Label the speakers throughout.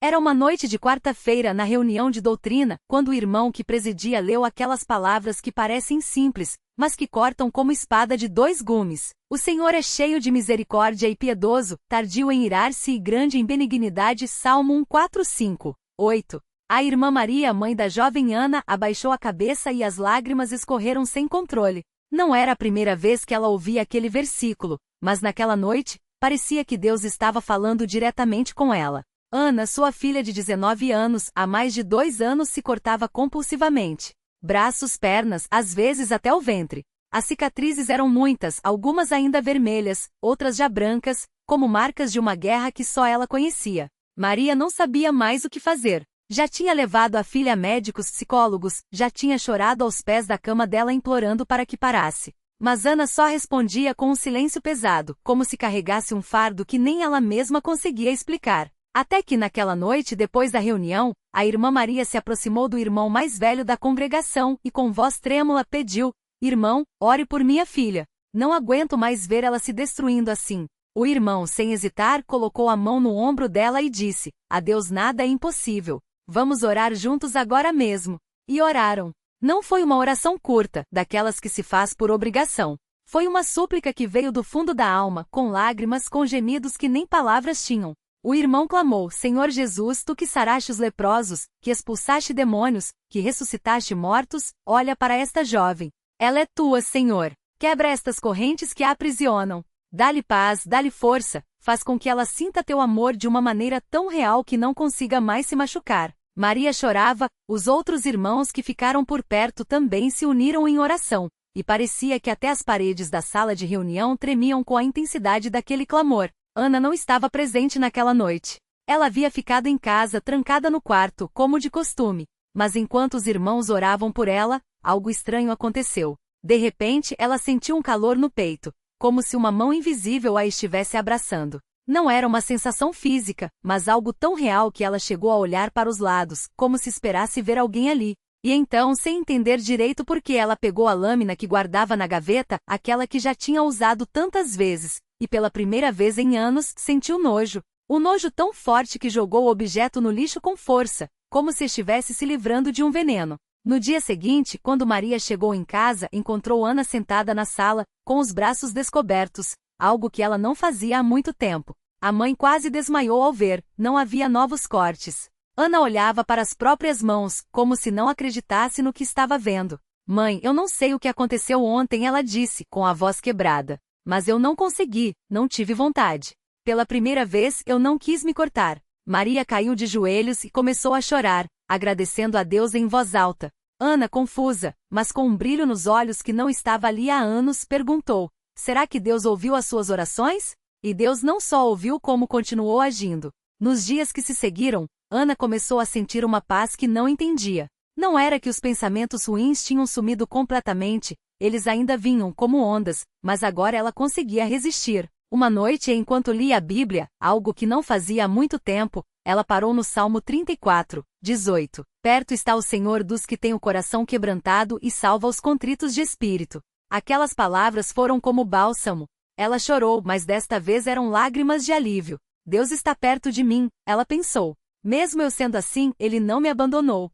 Speaker 1: Era uma noite de quarta-feira na reunião de doutrina, quando o irmão que presidia leu aquelas palavras que parecem simples, mas que cortam como espada de dois gumes. O Senhor é cheio de misericórdia e piedoso, tardio em irar-se e grande em benignidade. Salmo 1:4-5. 8. A irmã Maria, mãe da jovem Ana, abaixou a cabeça e as lágrimas escorreram sem controle. Não era a primeira vez que ela ouvia aquele versículo, mas naquela noite, parecia que Deus estava falando diretamente com ela. Ana, sua filha de 19 anos, há mais de 2 anos se cortava compulsivamente. Braços, pernas, às vezes até o ventre. As cicatrizes eram muitas, algumas ainda vermelhas, outras já brancas, como marcas de uma guerra que só ela conhecia. Maria não sabia mais o que fazer. Já tinha levado a filha a médicos, psicólogos, já tinha chorado aos pés da cama dela implorando para que parasse. Mas Ana só respondia com um silêncio pesado, como se carregasse um fardo que nem ela mesma conseguia explicar. Até que naquela noite, depois da reunião, a irmã Maria se aproximou do irmão mais velho da congregação e com voz trêmula pediu: "Irmão, ore por minha filha. Não aguento mais ver ela se destruindo assim." O irmão, sem hesitar, colocou a mão no ombro dela e disse: "A Deus nada é impossível. Vamos orar juntos agora mesmo." E oraram. Não foi uma oração curta, daquelas que se faz por obrigação. Foi uma súplica que veio do fundo da alma, com lágrimas, com gemidos que nem palavras tinham. O irmão clamou: "Senhor Jesus, tu que saraste os leprosos, que expulsaste demônios, que ressuscitaste mortos, olha para esta jovem. Ela é tua, Senhor. Quebra estas correntes que a aprisionam. Dá-lhe paz, dá-lhe força, faz com que ela sinta teu amor de uma maneira tão real que não consiga mais se machucar." Maria chorava, os outros irmãos que ficaram por perto também se uniram em oração, e parecia que até as paredes da sala de reunião tremiam com a intensidade daquele clamor. Ana não estava presente naquela noite. Ela havia ficado em casa, trancada no quarto, como de costume. Mas enquanto os irmãos oravam por ela, algo estranho aconteceu. De repente, ela sentiu um calor no peito, como se uma mão invisível a estivesse abraçando. Não era uma sensação física, mas algo tão real que ela chegou a olhar para os lados, como se esperasse ver alguém ali. E então, sem entender direito por que, ela pegou a lâmina que guardava na gaveta, aquela que já tinha usado tantas vezes, e pela primeira vez em anos, sentiu nojo. Um nojo tão forte que jogou o objeto no lixo com força, como se estivesse se livrando de um veneno. No dia seguinte, quando Maria chegou em casa, encontrou Ana sentada na sala, com os braços descobertos, algo que ela não fazia há muito tempo. A mãe quase desmaiou ao ver, não havia novos cortes. Ana olhava para as próprias mãos, como se não acreditasse no que estava vendo. "Mãe, eu não sei o que aconteceu ontem", ela disse, com a voz quebrada. "Mas eu não consegui, não tive vontade. Pela primeira vez eu não quis me cortar." Maria caiu de joelhos e começou a chorar, agradecendo a Deus em voz alta. Ana, confusa, mas com um brilho nos olhos que não estava ali há anos, perguntou: "Será que Deus ouviu as suas orações?" E Deus não só ouviu como continuou agindo. Nos dias que se seguiram, Ana começou a sentir uma paz que não entendia. Não era que os pensamentos ruins tinham sumido completamente, eles ainda vinham como ondas, mas agora ela conseguia resistir. Uma noite, enquanto lia a Bíblia, algo que não fazia há muito tempo, ela parou no Salmo 34, 18. "Perto está o Senhor dos que têm o coração quebrantado e salva os contritos de espírito." Aquelas palavras foram como bálsamo. Ela chorou, mas desta vez eram lágrimas de alívio. "Deus está perto de mim", ela pensou. "Mesmo eu sendo assim, Ele não me abandonou."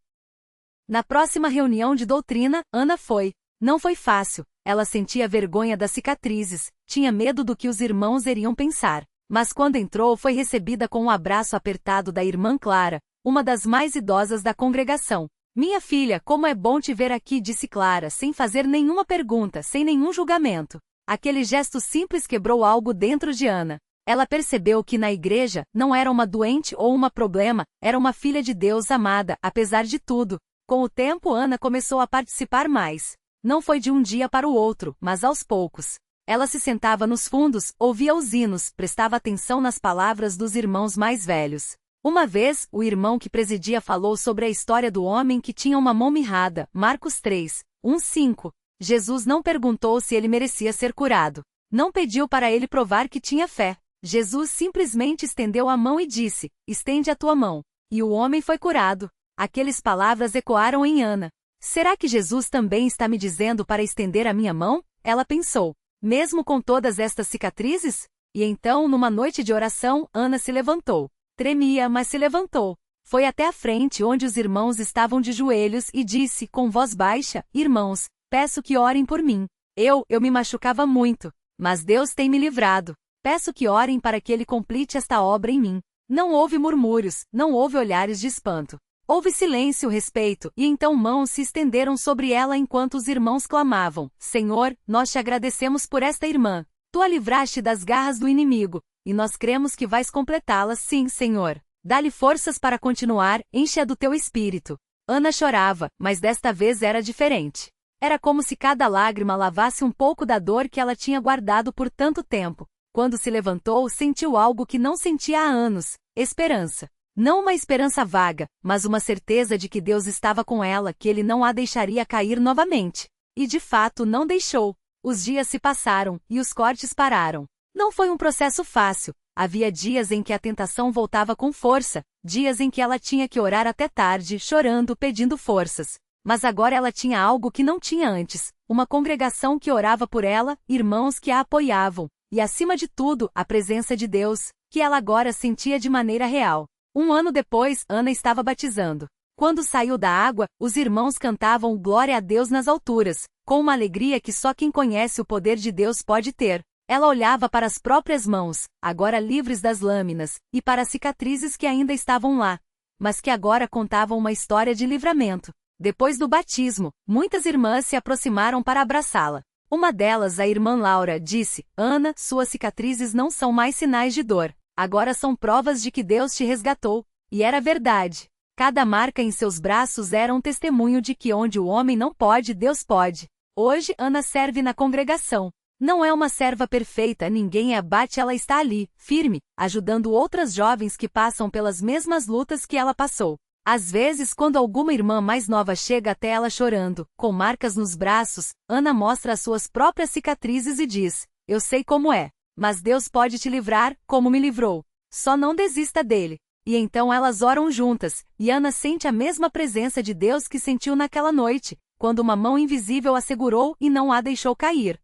Speaker 1: Na próxima reunião de doutrina, Ana foi. Não foi fácil. Ela sentia vergonha das cicatrizes, tinha medo do que os irmãos iriam pensar. Mas quando entrou, foi recebida com um abraço apertado da irmã Clara, uma das mais idosas da congregação. "Minha filha, como é bom te ver aqui", disse Clara, sem fazer nenhuma pergunta, sem nenhum julgamento. Aquele gesto simples quebrou algo dentro de Ana. Ela percebeu que na igreja, não era uma doente ou uma problema, era uma filha de Deus amada, apesar de tudo. Com o tempo, Ana começou a participar mais. Não foi de um dia para o outro, mas aos poucos. Ela se sentava nos fundos, ouvia os hinos, prestava atenção nas palavras dos irmãos mais velhos. Uma vez, o irmão que presidia falou sobre a história do homem que tinha uma mão mirrada, Marcos 3, 1-5. Jesus não perguntou se ele merecia ser curado. Não pediu para ele provar que tinha fé. Jesus simplesmente estendeu a mão e disse: "Estende a tua mão." E o homem foi curado. Aquelas palavras ecoaram em Ana. "Será que Jesus também está me dizendo para estender a minha mão?" Ela pensou. "Mesmo com todas estas cicatrizes?" E então, numa noite de oração, Ana se levantou. Tremia, mas se levantou. Foi até a frente onde os irmãos estavam de joelhos e disse com voz baixa: Irmãos, peço que orem por mim. Eu me machucava muito, mas Deus tem me livrado. Peço que orem para que Ele complete esta obra em mim. Não houve murmúrios, não houve olhares de espanto. Houve silêncio, respeito, e então mãos se estenderam sobre ela enquanto os irmãos clamavam: Senhor, nós te agradecemos por esta irmã. Tu a livraste das garras do inimigo, e nós cremos que vais completá-la, sim, Senhor. Dá-lhe forças para continuar, enche-a do teu espírito. Ana chorava, mas desta vez era diferente. Era como se cada lágrima lavasse um pouco da dor que ela tinha guardado por tanto tempo. Quando se levantou, sentiu algo que não sentia há anos: esperança. Não uma esperança vaga, mas uma certeza de que Deus estava com ela, que Ele não a deixaria cair novamente. E de fato não deixou. Os dias se passaram, e os cortes pararam. Não foi um processo fácil. Havia dias em que a tentação voltava com força, dias em que ela tinha que orar até tarde, chorando, pedindo forças. Mas agora ela tinha algo que não tinha antes: uma congregação que orava por ela, irmãos que a apoiavam, e acima de tudo, a presença de Deus, que ela agora sentia de maneira real. 1 ano depois, Ana estava batizando. Quando saiu da água, os irmãos cantavam Glória a Deus nas alturas, com uma alegria que só quem conhece o poder de Deus pode ter. Ela olhava para as próprias mãos, agora livres das lâminas, e para as cicatrizes que ainda estavam lá, mas que agora contavam uma história de livramento. Depois do batismo, muitas irmãs se aproximaram para abraçá-la. Uma delas, a irmã Laura, disse: Ana, suas cicatrizes não são mais sinais de dor. Agora são provas de que Deus te resgatou. E era verdade. Cada marca em seus braços era um testemunho de que onde o homem não pode, Deus pode. Hoje, Ana serve na congregação. Não é uma serva perfeita, ninguém a abate, ela está ali, firme, ajudando outras jovens que passam pelas mesmas lutas que ela passou. Às vezes, quando alguma irmã mais nova chega até ela chorando, com marcas nos braços, Ana mostra as suas próprias cicatrizes e diz: Eu sei como é. Mas Deus pode te livrar, como me livrou. Só não desista dele. E então elas oram juntas, e Ana sente a mesma presença de Deus que sentiu naquela noite, quando uma mão invisível a segurou e não a deixou cair.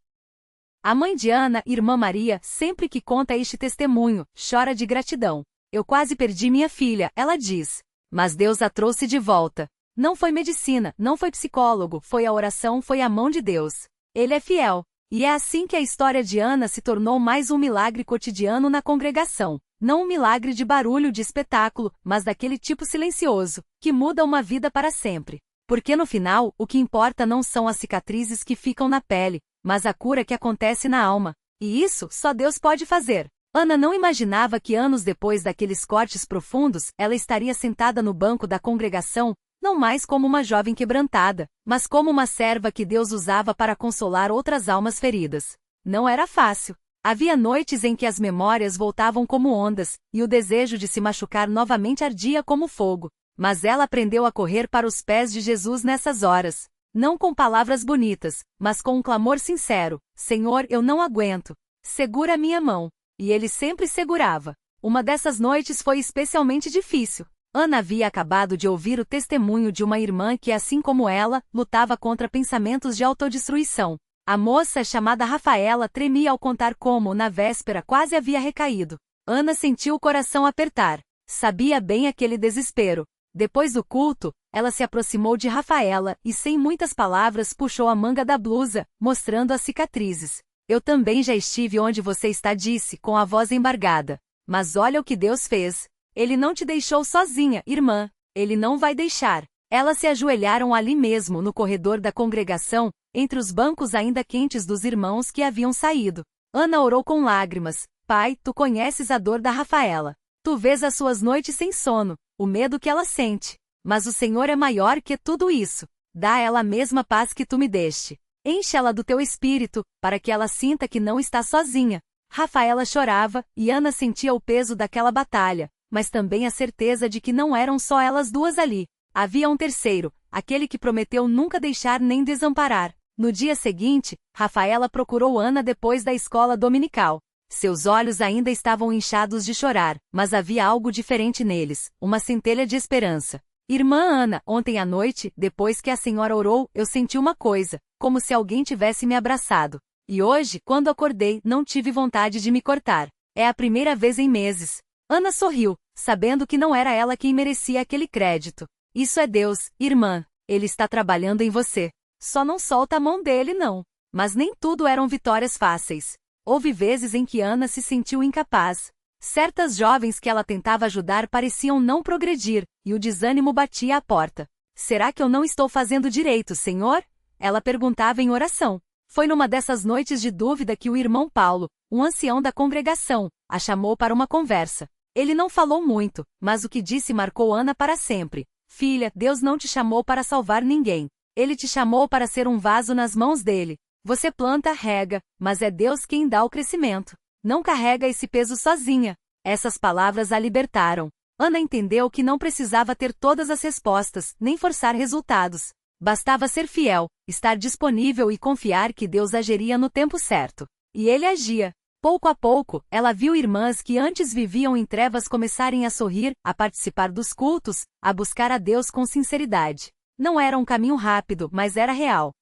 Speaker 1: A mãe de Ana, irmã Maria, sempre que conta este testemunho, chora de gratidão. Eu quase perdi minha filha, ela diz. Mas Deus a trouxe de volta. Não foi medicina, não foi psicólogo, foi a oração, foi a mão de Deus. Ele é fiel. E é assim que a história de Ana se tornou mais um milagre cotidiano na congregação. Não um milagre de barulho de espetáculo, mas daquele tipo silencioso, que muda uma vida para sempre. Porque no final, o que importa não são as cicatrizes que ficam na pele, mas a cura que acontece na alma. E isso, só Deus pode fazer. Ana não imaginava que anos depois daqueles cortes profundos, ela estaria sentada no banco da congregação, não mais como uma jovem quebrantada, mas como uma serva que Deus usava para consolar outras almas feridas. Não era fácil. Havia noites em que as memórias voltavam como ondas, e o desejo de se machucar novamente ardia como fogo. Mas ela aprendeu a correr para os pés de Jesus nessas horas. Não com palavras bonitas, mas com um clamor sincero: Senhor, eu não aguento. Segura minha mão. E ele sempre segurava. Uma dessas noites foi especialmente difícil. Ana havia acabado de ouvir o testemunho de uma irmã que, assim como ela, lutava contra pensamentos de autodestruição. A moça, chamada Rafaela, tremia ao contar como, na véspera, quase havia recaído. Ana sentiu o coração apertar. Sabia bem aquele desespero. Depois do culto, ela se aproximou de Rafaela e, sem muitas palavras, puxou a manga da blusa, mostrando as cicatrizes. Eu também já estive onde você está, disse, com a voz embargada. Mas olha o que Deus fez. Ele não te deixou sozinha, irmã. Ele não vai deixar. Elas se ajoelharam ali mesmo, no corredor da congregação, entre os bancos ainda quentes dos irmãos que haviam saído. Ana orou com lágrimas. Pai, tu conheces a dor da Rafaela. Tu vês as suas noites sem sono, o medo que ela sente. Mas o Senhor é maior que tudo isso. Dá a ela a mesma paz que tu me deste. Enche-la do teu espírito, para que ela sinta que não está sozinha. Rafaela chorava, e Ana sentia o peso daquela batalha, mas também a certeza de que não eram só elas duas ali. Havia um terceiro, aquele que prometeu nunca deixar nem desamparar. No dia seguinte, Rafaela procurou Ana depois da escola dominical. Seus olhos ainda estavam inchados de chorar, mas havia algo diferente neles, uma centelha de esperança. Irmã Ana, ontem à noite, depois que a senhora orou, eu senti uma coisa, como se alguém tivesse me abraçado. E hoje, quando acordei, não tive vontade de me cortar. É a primeira vez em meses. Ana sorriu, sabendo que não era ela quem merecia aquele crédito. Isso é Deus, irmã. Ele está trabalhando em você. Só não solta a mão dele, não. Mas nem tudo eram vitórias fáceis. Houve vezes em que Ana se sentiu incapaz. Certas jovens que ela tentava ajudar pareciam não progredir, e o desânimo batia à porta. Será que eu não estou fazendo direito, Senhor? Ela perguntava em oração. Foi numa dessas noites de dúvida que o irmão Paulo, um ancião da congregação, a chamou para uma conversa. Ele não falou muito, mas o que disse marcou Ana para sempre. Filha, Deus não te chamou para salvar ninguém. Ele te chamou para ser um vaso nas mãos dele. Você planta, rega, mas é Deus quem dá o crescimento. Não carrega esse peso sozinha. Essas palavras a libertaram. Ana entendeu que não precisava ter todas as respostas, nem forçar resultados. Bastava ser fiel, estar disponível e confiar que Deus agiria no tempo certo. E ele agia. Pouco a pouco, ela viu irmãs que antes viviam em trevas começarem a sorrir, a participar dos cultos, a buscar a Deus com sinceridade. Não era um caminho rápido, mas era real.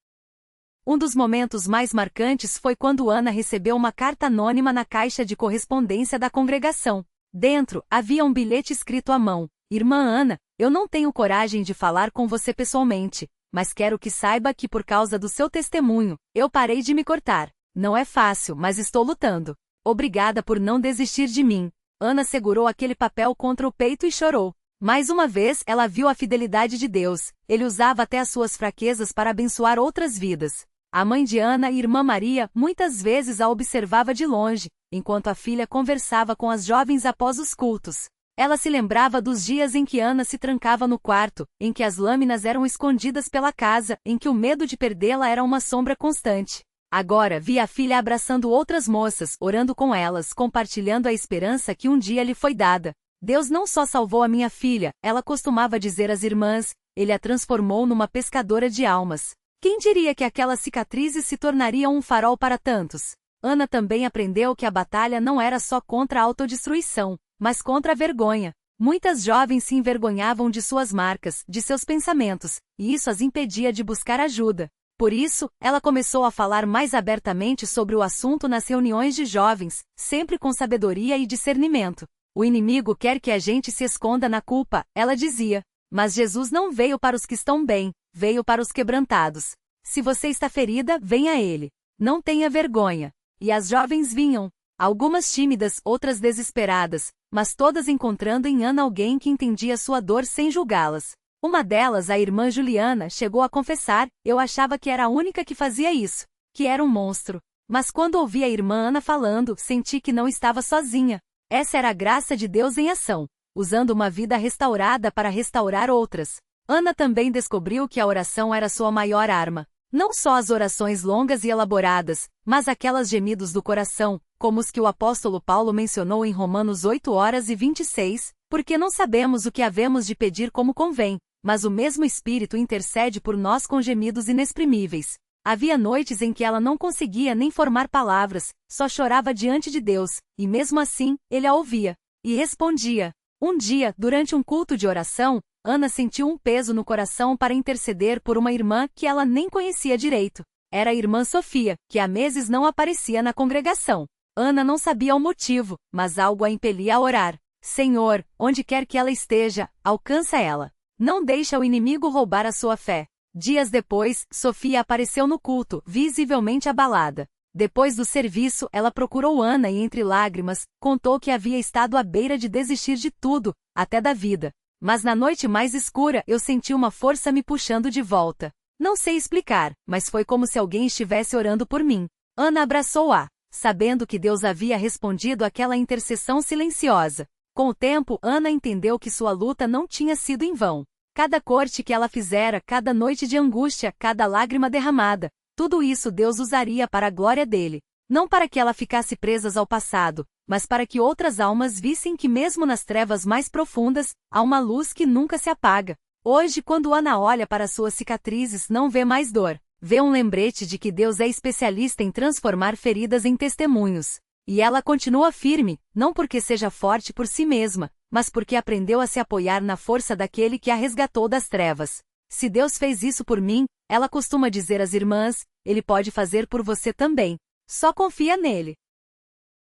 Speaker 1: Um dos momentos mais marcantes foi quando Ana recebeu uma carta anônima na caixa de correspondência da congregação. Dentro, havia um bilhete escrito à mão. Irmã Ana, eu não tenho coragem de falar com você pessoalmente, mas quero que saiba que por causa do seu testemunho, eu parei de me cortar. Não é fácil, mas estou lutando. Obrigada por não desistir de mim. Ana segurou aquele papel contra o peito e chorou. Mais uma vez, ela viu a fidelidade de Deus. Ele usava até as suas fraquezas para abençoar outras vidas. A mãe de Ana e irmã Maria muitas vezes a observava de longe, enquanto a filha conversava com as jovens após os cultos. Ela se lembrava dos dias em que Ana se trancava no quarto, em que as lâminas eram escondidas pela casa, em que o medo de perdê-la era uma sombra constante. Agora via a filha abraçando outras moças, orando com elas, compartilhando a esperança que um dia lhe foi dada. Deus não só salvou a minha filha, ela costumava dizer às irmãs, ele a transformou numa pescadora de almas. Quem diria que aquelas cicatrizes se tornariam um farol para tantos? Ana também aprendeu que a batalha não era só contra a autodestruição, mas contra a vergonha. Muitas jovens se envergonhavam de suas marcas, de seus pensamentos, e isso as impedia de buscar ajuda. Por isso, ela começou a falar mais abertamente sobre o assunto nas reuniões de jovens, sempre com sabedoria e discernimento. O inimigo quer que a gente se esconda na culpa, ela dizia. Mas Jesus não veio para os que estão bem, veio para os quebrantados. Se você está ferida, venha a ele. Não tenha vergonha. E as jovens vinham. Algumas tímidas, outras desesperadas, mas todas encontrando em Ana alguém que entendia sua dor sem julgá-las. Uma delas, a irmã Juliana, chegou a confessar, eu achava que era a única que fazia isso, que era um monstro. Mas quando ouvi a irmã Ana falando, senti que não estava sozinha. Essa era a graça de Deus em ação, usando uma vida restaurada para restaurar outras. Ana também descobriu que a oração era sua maior arma. Não só as orações longas e elaboradas, mas aquelas gemidos do coração, como os que o apóstolo Paulo mencionou em Romanos 8:26, porque não sabemos o que havemos de pedir como convém, mas o mesmo Espírito intercede por nós com gemidos inexprimíveis. Havia noites em que ela não conseguia nem formar palavras, só chorava diante de Deus, e mesmo assim, ele a ouvia. E respondia. Um dia, durante um culto de oração, Ana sentiu um peso no coração para interceder por uma irmã que ela nem conhecia direito. Era a irmã Sofia, que há meses não aparecia na congregação. Ana não sabia o motivo, mas algo a impelia a orar. Senhor, onde quer que ela esteja, alcança ela. Não deixa o inimigo roubar a sua fé. Dias depois, Sofia apareceu no culto, visivelmente abalada. Depois do serviço, ela procurou Ana e, entre lágrimas, contou que havia estado à beira de desistir de tudo, até da vida. Mas na noite mais escura, eu senti uma força me puxando de volta. Não sei explicar, mas foi como se alguém estivesse orando por mim. Ana abraçou-a, sabendo que Deus havia respondido àquela intercessão silenciosa. Com o tempo, Ana entendeu que sua luta não tinha sido em vão. Cada corte que ela fizera, cada noite de angústia, cada lágrima derramada, tudo isso Deus usaria para a glória dele. Não para que ela ficasse presa ao passado, mas para que outras almas vissem que mesmo nas trevas mais profundas, há uma luz que nunca se apaga. Hoje, quando Ana olha para suas cicatrizes, não vê mais dor. Vê um lembrete de que Deus é especialista em transformar feridas em testemunhos. E ela continua firme, não porque seja forte por si mesma, mas porque aprendeu a se apoiar na força daquele que a resgatou das trevas. Se Deus fez isso por mim, ela costuma dizer às irmãs, Ele pode fazer por você também. Só confia nele.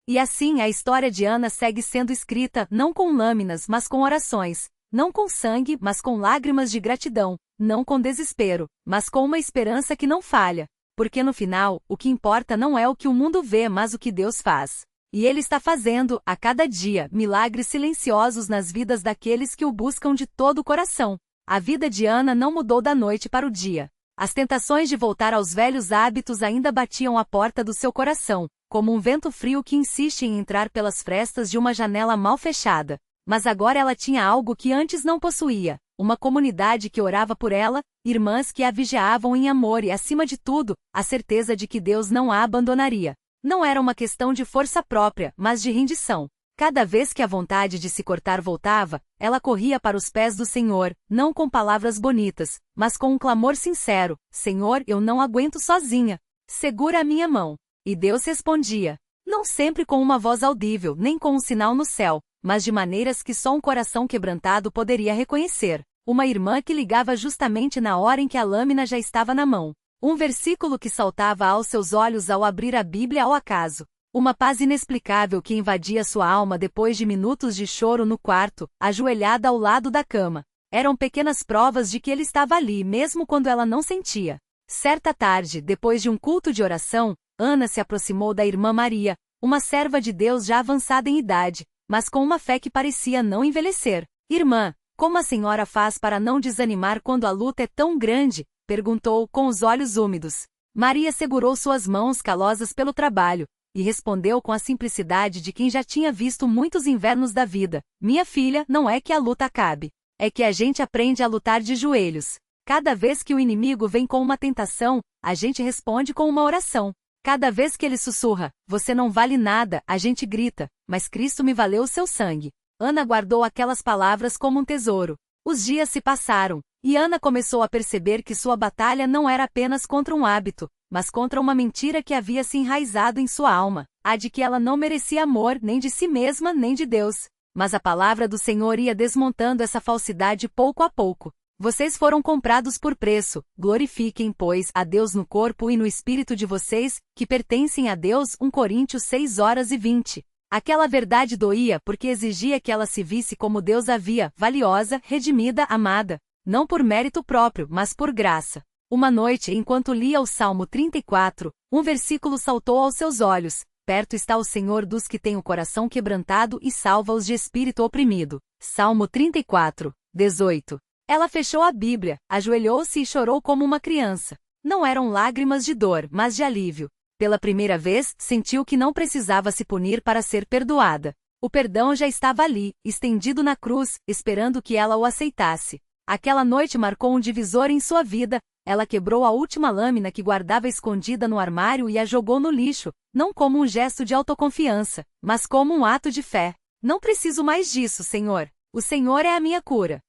Speaker 1: E assim a história de Ana segue sendo escrita não com lâminas mas com orações, não com sangue mas com lágrimas de gratidão, não com desespero, mas com uma esperança que não falha. Porque no final, o que importa não é o que o mundo vê mas o que Deus faz. E Ele está fazendo, a cada dia, milagres silenciosos nas vidas daqueles que o buscam de todo o coração. A vida de Ana não mudou da noite para o dia. As tentações de voltar aos velhos hábitos ainda batiam à porta do seu coração, como um vento frio que insiste em entrar pelas frestas de uma janela mal fechada. Mas agora ela tinha algo que antes não possuía, uma comunidade que orava por ela, irmãs que a vigiavam em amor e, acima de tudo, a certeza de que Deus não a abandonaria. Não era uma questão de força própria, mas de rendição. Cada vez que a vontade de se cortar voltava, ela corria para os pés do Senhor, não com palavras bonitas, mas com um clamor sincero: Senhor, eu não aguento sozinha. Segura a minha mão. E Deus respondia. Não sempre com uma voz audível, nem com um sinal no céu, mas de maneiras que só um coração quebrantado poderia reconhecer. Uma irmã que ligava justamente na hora em que a lâmina já estava na mão. Um versículo que saltava aos seus olhos ao abrir a Bíblia ao acaso. Uma paz inexplicável que invadia sua alma depois de minutos de choro no quarto, ajoelhada ao lado da cama. Eram pequenas provas de que ele estava ali mesmo quando ela não sentia. Certa tarde, depois de um culto de oração, Ana se aproximou da irmã Maria, uma serva de Deus já avançada em idade, mas com uma fé que parecia não envelhecer. Irmã, como a senhora faz para não desanimar quando a luta é tão grande? Perguntou, com os olhos úmidos. Maria segurou suas mãos calosas pelo trabalho, e respondeu com a simplicidade de quem já tinha visto muitos invernos da vida: minha filha, não é que a luta acabe. É que a gente aprende a lutar de joelhos. Cada vez que o inimigo vem com uma tentação, a gente responde com uma oração. Cada vez que ele sussurra, você não vale nada, a gente grita, mas Cristo me valeu o seu sangue. Ana guardou aquelas palavras como um tesouro. Os dias se passaram, e Ana começou a perceber que sua batalha não era apenas contra um hábito, mas contra uma mentira que havia se enraizado em sua alma, a de que ela não merecia amor nem de si mesma nem de Deus. Mas a palavra do Senhor ia desmontando essa falsidade pouco a pouco. Vocês foram comprados por preço, glorifiquem, pois, a Deus no corpo e no espírito de vocês, que pertencem a Deus. 1 Coríntios 6:20. Aquela verdade doía porque exigia que ela se visse como Deus a via, valiosa, redimida, amada, não por mérito próprio, mas por graça. Uma noite, enquanto lia o Salmo 34, um versículo saltou aos seus olhos: perto está o Senhor dos que têm o coração quebrantado e salva-os de espírito oprimido. Salmo 34:18. Ela fechou a Bíblia, ajoelhou-se e chorou como uma criança. Não eram lágrimas de dor, mas de alívio. Pela primeira vez, sentiu que não precisava se punir para ser perdoada. O perdão já estava ali, estendido na cruz, esperando que ela o aceitasse. Aquela noite marcou um divisor em sua vida. Ela quebrou a última lâmina que guardava escondida no armário e a jogou no lixo, não como um gesto de autoconfiança, mas como um ato de fé. Não preciso mais disso, Senhor. O Senhor é a minha cura.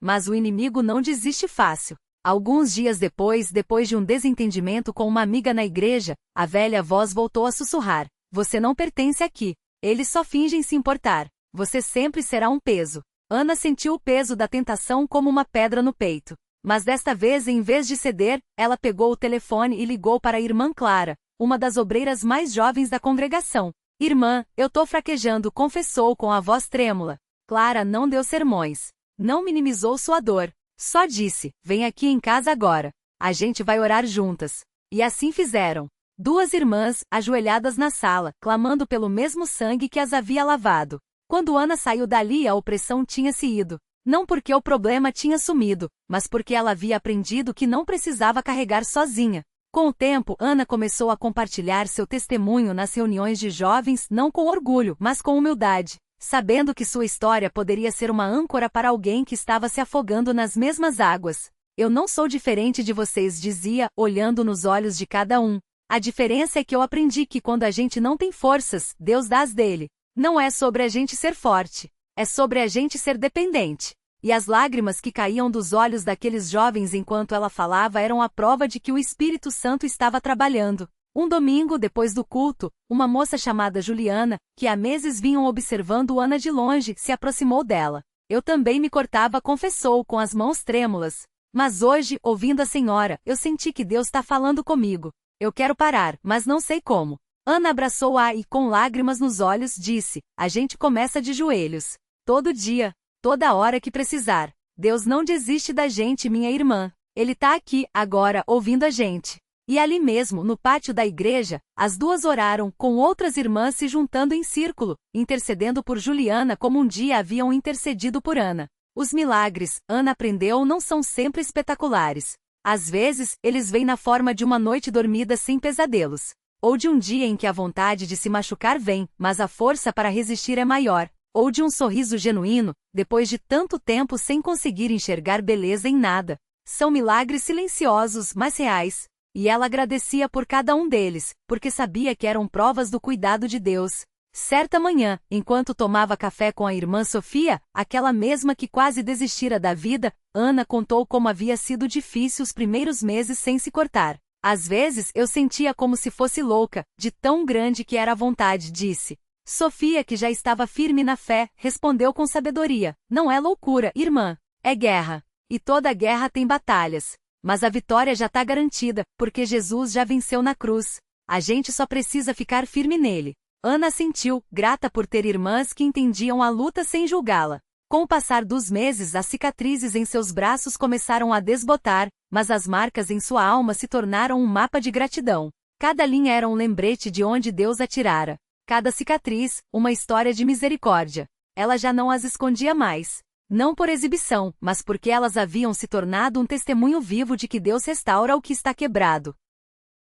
Speaker 1: Mas o inimigo não desiste fácil. Alguns dias depois de um desentendimento com uma amiga na igreja, a velha voz voltou a sussurrar: você não pertence aqui. Eles só fingem se importar. Você sempre será um peso. Ana sentiu o peso da tentação como uma pedra no peito. Mas desta vez, em vez de ceder, ela pegou o telefone e ligou para a irmã Clara, uma das obreiras mais jovens da congregação. Irmã, eu tô fraquejando, confessou com a voz trêmula. Clara não deu sermões. Não minimizou sua dor. Só disse: vem aqui em casa agora. A gente vai orar juntas. E assim fizeram. Duas irmãs, ajoelhadas na sala, clamando pelo mesmo sangue que as havia lavado. Quando Ana saiu dali, a opressão tinha se ido. Não porque o problema tinha sumido, mas porque ela havia aprendido que não precisava carregar sozinha. Com o tempo, Ana começou a compartilhar seu testemunho nas reuniões de jovens, não com orgulho, mas com humildade, sabendo que sua história poderia ser uma âncora para alguém que estava se afogando nas mesmas águas. Eu não sou diferente de vocês, dizia, olhando nos olhos de cada um. A diferença é que eu aprendi que quando a gente não tem forças, Deus dá as dele. Não é sobre a gente ser forte. É sobre a gente ser dependente. E as lágrimas que caíam dos olhos daqueles jovens enquanto ela falava eram a prova de que o Espírito Santo estava trabalhando. Um domingo, depois do culto, uma moça chamada Juliana, que há meses vinham observando Ana de longe, se aproximou dela. Eu também me cortava, confessou com as mãos trêmulas. Mas hoje, ouvindo a senhora, eu senti que Deus está falando comigo. Eu quero parar, mas não sei como. Ana abraçou-a e, com lágrimas nos olhos, disse: a gente começa de joelhos. Todo dia, toda hora que precisar. Deus não desiste da gente, minha irmã. Ele tá aqui, agora, ouvindo a gente. E ali mesmo, no pátio da igreja, as duas oraram, com outras irmãs se juntando em círculo, intercedendo por Juliana como um dia haviam intercedido por Ana. Os milagres, Ana aprendeu, não são sempre espetaculares. Às vezes, eles vêm na forma de uma noite dormida sem pesadelos. Ou de um dia em que a vontade de se machucar vem, mas a força para resistir é maior. Ou de um sorriso genuíno, depois de tanto tempo sem conseguir enxergar beleza em nada. São milagres silenciosos, mas reais. E ela agradecia por cada um deles, porque sabia que eram provas do cuidado de Deus. Certa manhã, enquanto tomava café com a irmã Sofia, aquela mesma que quase desistira da vida, Ana contou como havia sido difícil os primeiros meses sem se cortar. Às vezes eu sentia como se fosse louca, de tão grande que era a vontade, disse. Sofia, que já estava firme na fé, respondeu com sabedoria: não é loucura, irmã, é guerra. E toda guerra tem batalhas. Mas a vitória já está garantida, porque Jesus já venceu na cruz. A gente só precisa ficar firme nele. Ana sentiu, grata por ter irmãs que entendiam a luta sem julgá-la. Com o passar dos meses, as cicatrizes em seus braços começaram a desbotar, mas as marcas em sua alma se tornaram um mapa de gratidão. Cada linha era um lembrete de onde Deus a tirara. Cada cicatriz, uma história de misericórdia. Ela já não as escondia mais. Não por exibição, mas porque elas haviam se tornado um testemunho vivo de que Deus restaura o que está quebrado.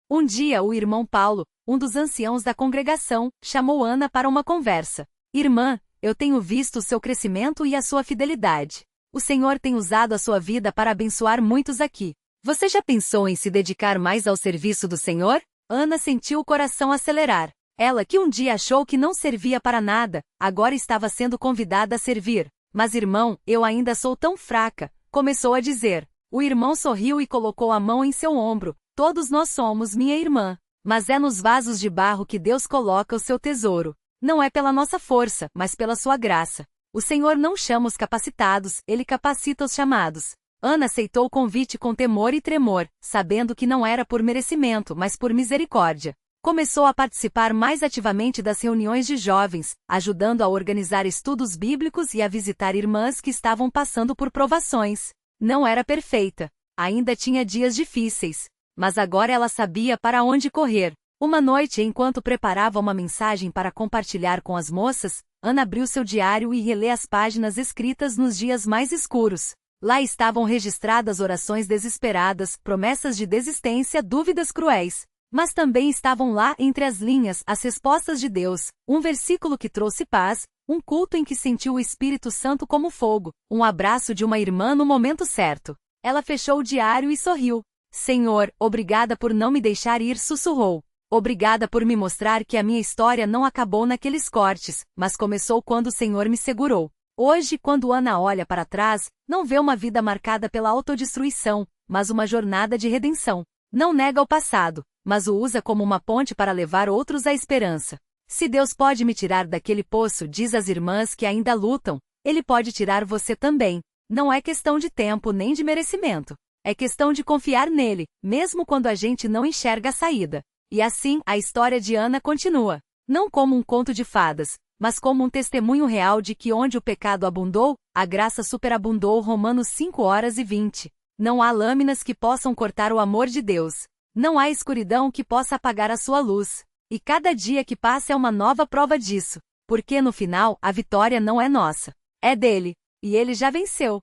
Speaker 1: Um dia o irmão Paulo, um dos anciãos da congregação, chamou Ana para uma conversa. Irmã, eu tenho visto o seu crescimento e a sua fidelidade. O Senhor tem usado a sua vida para abençoar muitos aqui. Você já pensou em se dedicar mais ao serviço do Senhor? Ana sentiu o coração acelerar. Ela, que um dia achou que não servia para nada, agora estava sendo convidada a servir. Mas irmão, eu ainda sou tão fraca, começou a dizer. O irmão sorriu e colocou a mão em seu ombro. Todos nós somos, minha irmã. Mas é nos vasos de barro que Deus coloca o seu tesouro. Não é pela nossa força, mas pela sua graça. O Senhor não chama os capacitados, Ele capacita os chamados. Ana aceitou o convite com temor e tremor, sabendo que não era por merecimento, mas por misericórdia. Começou a participar mais ativamente das reuniões de jovens, ajudando a organizar estudos bíblicos e a visitar irmãs que estavam passando por provações. Não era perfeita. Ainda tinha dias difíceis. Mas agora ela sabia para onde correr. Uma noite, enquanto preparava uma mensagem para compartilhar com as moças, Ana abriu seu diário e relê as páginas escritas nos dias mais escuros. Lá estavam registradas orações desesperadas, promessas de desistência, dúvidas cruéis. Mas também estavam lá, entre as linhas, as respostas de Deus, um versículo que trouxe paz, um culto em que sentiu o Espírito Santo como fogo, um abraço de uma irmã no momento certo. Ela fechou o diário e sorriu. Senhor, obrigada por não me deixar ir, sussurrou. Obrigada por me mostrar que a minha história não acabou naqueles cortes, mas começou quando o Senhor me segurou. Hoje, quando Ana olha para trás, não vê uma vida marcada pela autodestruição, mas uma jornada de redenção. Não nega o passado, mas o usa como uma ponte para levar outros à esperança. Se Deus pode me tirar daquele poço, diz às irmãs que ainda lutam, Ele pode tirar você também. Não é questão de tempo nem de merecimento. É questão de confiar nele, mesmo quando a gente não enxerga a saída. E assim, a história de Ana continua. Não como um conto de fadas, mas como um testemunho real de que onde o pecado abundou, a graça superabundou. Romanos 5:20. Não há lâminas que possam cortar o amor de Deus. Não há escuridão que possa apagar a sua luz. E cada dia que passa é uma nova prova disso. Porque no final, a vitória não é nossa. É dele. E ele já venceu.